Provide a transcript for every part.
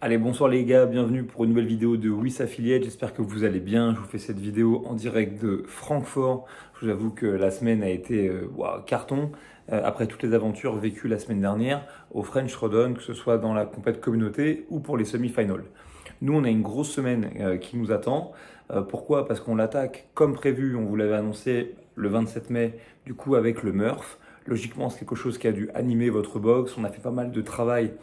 Allez, bonsoir les gars, bienvenue pour une nouvelle vidéo de WIS Affiliate. J'espère que vous allez bien. Je vous fais cette vidéo en direct de Francfort. Je vous avoue que la semaine a été carton. Après toutes les aventures vécues la semaine dernière au French Rodon, que ce soit dans la compète communauté ou pour les semi-finals. Nous, on a une grosse semaine qui nous attend. Pourquoi? Parce qu'on l'attaque comme prévu. On vous l'avait annoncé le 27 mai, du coup avec le Murph. Logiquement, c'est quelque chose qui a dû animer votre box. On a fait pas mal de travail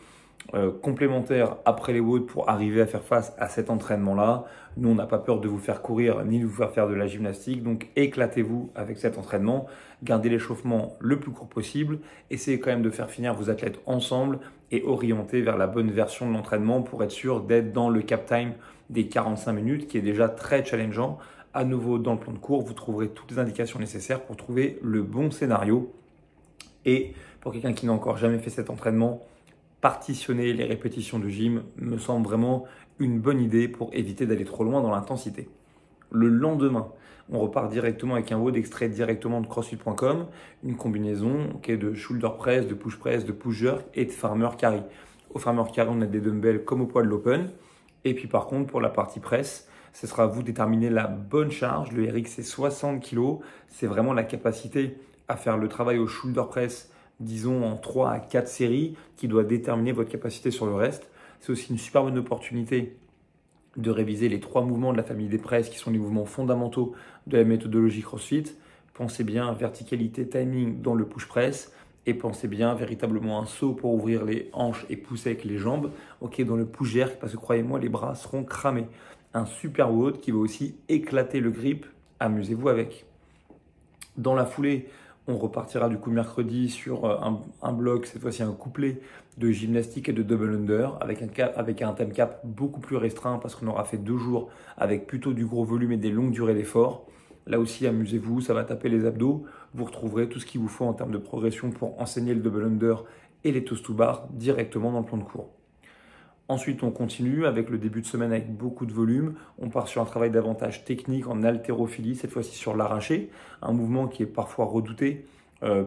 complémentaires après les WOD pour arriver à faire face à cet entraînement-là. Nous, on n'a pas peur de vous faire courir ni de vous faire faire de la gymnastique. Donc, éclatez-vous avec cet entraînement. Gardez l'échauffement le plus court possible. Essayez quand même de faire finir vos athlètes ensemble et orienter vers la bonne version de l'entraînement pour être sûr d'être dans le cap time des 45 minutes qui est déjà très challengeant. À nouveau, dans le plan de cours, vous trouverez toutes les indications nécessaires pour trouver le bon scénario. Et pour quelqu'un qui n'a encore jamais fait cet entraînement, partitionner les répétitions de gym me semble vraiment une bonne idée pour éviter d'aller trop loin dans l'intensité. Le lendemain, on repart directement avec un WOD extrait directement de CrossFit.com, une combinaison de shoulder press, de push press, de push jerk et de farmer carry. Au farmer carry, on a des dumbbells comme au poids de l'open. Et puis par contre, pour la partie presse, ce sera à vous de déterminer la bonne charge. Le RX, c'est 60 kg. C'est vraiment la capacité à faire le travail au shoulder press, disons en 3 à 4 séries, qui doit déterminer votre capacité sur le reste. C'est aussi une super bonne opportunité de réviser les 3 mouvements de la famille des presses, qui sont les mouvements fondamentaux de la méthodologie CrossFit. Pensez bien verticalité, timing dans le push press. Et pensez bien véritablement un saut pour ouvrir les hanches et pousser avec les jambes. Dans le push jerk, parce que croyez-moi, les bras seront cramés. Un super WOD qui va aussi éclater le grip. Amusez-vous avec. Dans la foulée, on repartira du coup mercredi sur un bloc, cette fois-ci un couplet de gymnastique et de double under avec un time cap beaucoup plus restreint parce qu'on aura fait 2 jours avec plutôt du gros volume et des longues durées d'effort. Là aussi, amusez-vous, ça va taper les abdos. Vous retrouverez tout ce qu'il vous faut en termes de progression pour enseigner le double under et les toes to bar directement dans le plan de cours. Ensuite, on continue avec le début de semaine avec beaucoup de volume. On part sur un travail davantage technique en haltérophilie, cette fois-ci sur l'arraché, un mouvement qui est parfois redouté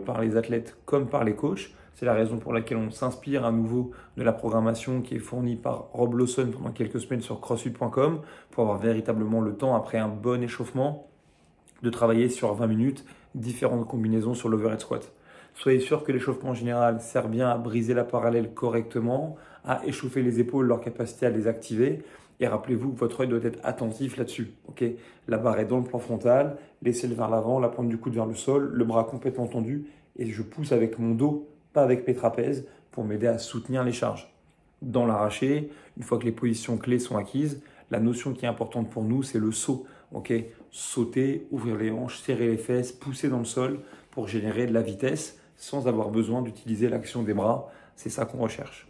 par les athlètes comme par les coachs. C'est la raison pour laquelle on s'inspire à nouveau de la programmation qui est fournie par Rob Lawson pendant quelques semaines sur CrossFit.com pour avoir véritablement le temps, après un bon échauffement, de travailler sur 20 minutes différentes combinaisons sur l'overhead squat. Soyez sûr que l'échauffement général sert bien à briser la parallèle correctement, à échauffer les épaules, leur capacité à les activer. Et rappelez-vous que votre œil doit être attentif là-dessus. La barre est dans le plan frontal, laissez-le vers l'avant, la pointe du coude vers le sol, le bras complètement tendu. Et je pousse avec mon dos, pas avec mes trapèzes, pour m'aider à soutenir les charges. Dans l'arraché, une fois que les positions clés sont acquises, la notion qui est importante pour nous, c'est le saut. Sauter, ouvrir les hanches, serrer les fesses, pousser dans le sol pour générer de la vitesse sans avoir besoin d'utiliser l'action des bras. C'est ça qu'on recherche.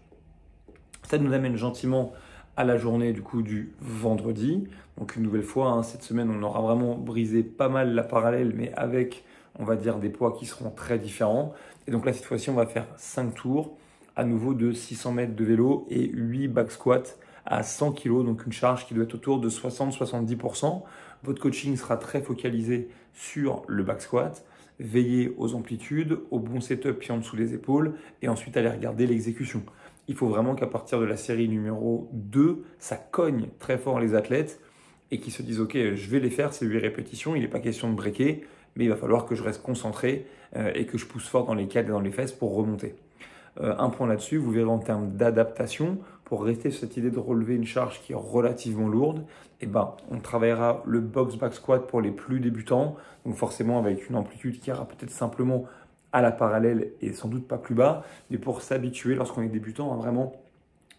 Ça nous amène gentiment à la journée du vendredi. Donc une nouvelle fois, cette semaine, on aura vraiment brisé pas mal la parallèle, mais avec, on va dire, des poids qui seront très différents. Et donc là, cette fois-ci, on va faire 5 tours, à nouveau de 600 mètres de vélo et 8 back squats à 100 kg, donc une charge qui doit être autour de 60-70%. Votre coaching sera très focalisé sur le back squat. Veillez aux amplitudes, au bon setup pied en dessous des épaules et ensuite aller regarder l'exécution. Il faut vraiment qu'à partir de la série numéro 2, ça cogne très fort les athlètes et qu'ils se disent « Ok, je vais les faire, ces 8 répétitions, il n'est pas question de breaker, mais il va falloir que je reste concentré et que je pousse fort dans les quads et dans les fesses pour remonter. » Un point là-dessus, vous verrez en termes d'adaptation, pour rester sur cette idée de relever une charge qui est relativement lourde, on travaillera le box back squat pour les plus débutants, donc forcément avec une amplitude qui ira peut-être simplement à la parallèle et sans doute pas plus bas, mais pour s'habituer lorsqu'on est débutant à vraiment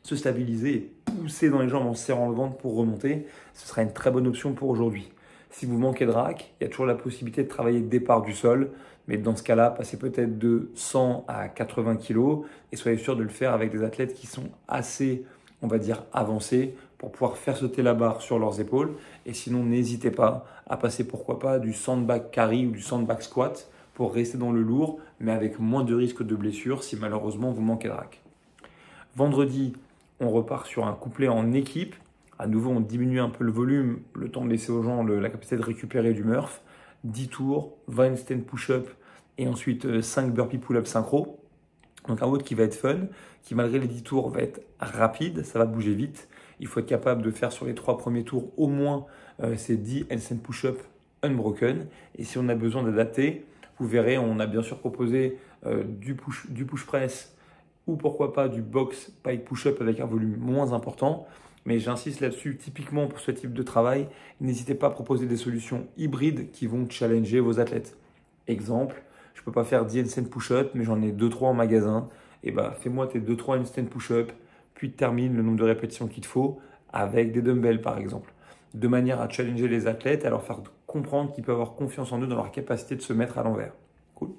se stabiliser et pousser dans les jambes en serrant le ventre pour remonter, ce sera une très bonne option pour aujourd'hui. Si vous manquez de rack, il y a toujours la possibilité de travailler départ du sol, mais dans ce cas-là, passez peut-être de 100 à 80 kg et soyez sûr de le faire avec des athlètes qui sont assez, on va dire, avancés pour pouvoir faire sauter la barre sur leurs épaules. Et sinon, n'hésitez pas à passer, pourquoi pas, du sandbag carry ou du sandbag squat pour rester dans le lourd, mais avec moins de risque de blessure si malheureusement vous manquez de rack. Vendredi, on repart sur un couplet en équipe. À nouveau, on diminue un peu le volume, le temps de laisser aux gens la capacité de récupérer du Murph. 10 tours, 20 handstand push-up et ensuite 5 burpee pull-up synchro. Donc un WOD qui va être fun, qui malgré les 10 tours va être rapide, ça va bouger vite. Il faut être capable de faire sur les 3 premiers tours au moins ces 10 handstand push-up unbroken. Et si on a besoin d'adapter, vous verrez, on a bien sûr proposé du push press ou pourquoi pas du box pike push-up avec un volume moins important. Mais j'insiste là-dessus, typiquement pour ce type de travail, n'hésitez pas à proposer des solutions hybrides qui vont challenger vos athlètes. Exemple, je ne peux pas faire 10 handstand push-up, mais j'en ai 2-3 en magasin. Et bah, fais-moi tes 2-3 handstand push-up, puis termine le nombre de répétitions qu'il te faut avec des dumbbells par exemple. De manière à challenger les athlètes et à leur faire comprendre qu'ils peuvent avoir confiance en eux dans leur capacité de se mettre à l'envers. Cool.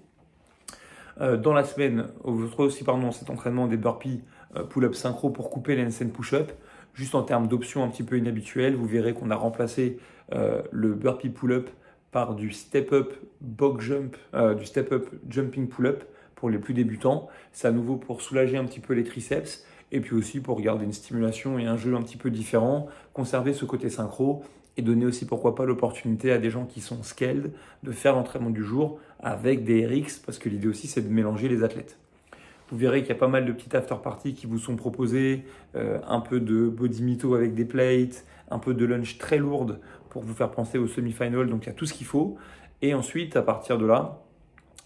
Dans la semaine, vous trouvez aussi cet entraînement des burpees pull-up synchro pour couper les handstand push-up. Juste en termes d'options un petit peu inhabituelles, vous verrez qu'on a remplacé le burpee pull-up par du step-up box jump, du step-up jumping pull-up pour les plus débutants. C'est à nouveau pour soulager un petit peu les triceps et puis aussi pour garder une stimulation et un jeu un petit peu différent, conserver ce côté synchro et donner aussi pourquoi pas l'opportunité à des gens qui sont scaled de faire l'entraînement du jour avec des RX parce que l'idée aussi c'est de mélanger les athlètes. Vous verrez qu'il y a pas mal de petites after-parties qui vous sont proposées, un peu de body mytho avec des plates, un peu de lunch très lourde pour vous faire penser au semi-final, donc il y a tout ce qu'il faut. Et ensuite, à partir de là,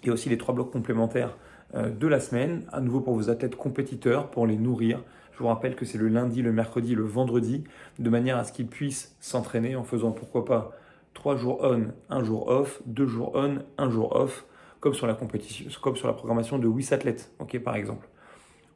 il y a aussi les 3 blocs complémentaires de la semaine, à nouveau pour vos athlètes compétiteurs, pour les nourrir. Je vous rappelle que c'est le lundi, le mercredi, le vendredi, de manière à ce qu'ils puissent s'entraîner en faisant pourquoi pas 3 jours on, 1 jour off, 2 jours on, 1 jour off, comme sur la compétition, comme sur la programmation de WIS Athlète, par exemple.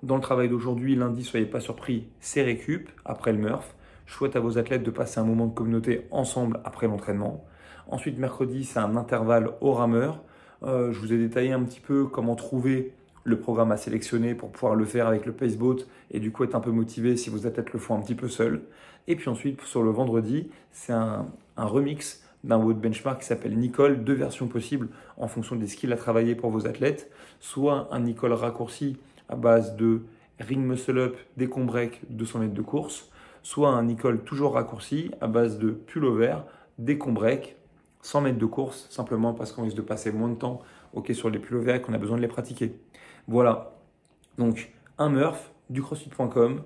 Dans le travail d'aujourd'hui, lundi, soyez pas surpris, c'est récup après le Murph. Je souhaite à vos athlètes de passer un moment de communauté ensemble après l'entraînement. Ensuite, mercredi, c'est un intervalle au rameur. Je vous ai détaillé un petit peu comment trouver le programme à sélectionner pour pouvoir le faire avec le Paceboat et du coup être un peu motivé si vos athlètes le font un petit peu seuls. Et puis ensuite, sur le vendredi, c'est un remix d'un WOD benchmark qui s'appelle Nicole, 2 versions possibles en fonction des skills à travailler pour vos athlètes. Soit un Nicole raccourci à base de ring muscle up, décon break, 200 mètres de course, soit un Nicole toujours raccourci à base de pull-over, décon break, 100 mètres de course, simplement parce qu'on risque de passer moins de temps sur les pull-over et qu'on a besoin de les pratiquer. Voilà, donc un Murph, du crossfit.com,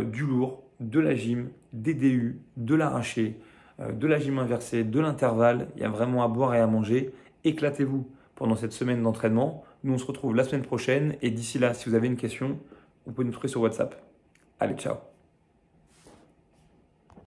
du lourd, de la gym, des DU, de l'arraché, de la gym inversée, de l'intervalle. Il y a vraiment à boire et à manger. Éclatez-vous pendant cette semaine d'entraînement. Nous, on se retrouve la semaine prochaine. Et d'ici là, si vous avez une question, vous pouvez nous trouver sur WhatsApp. Allez, ciao.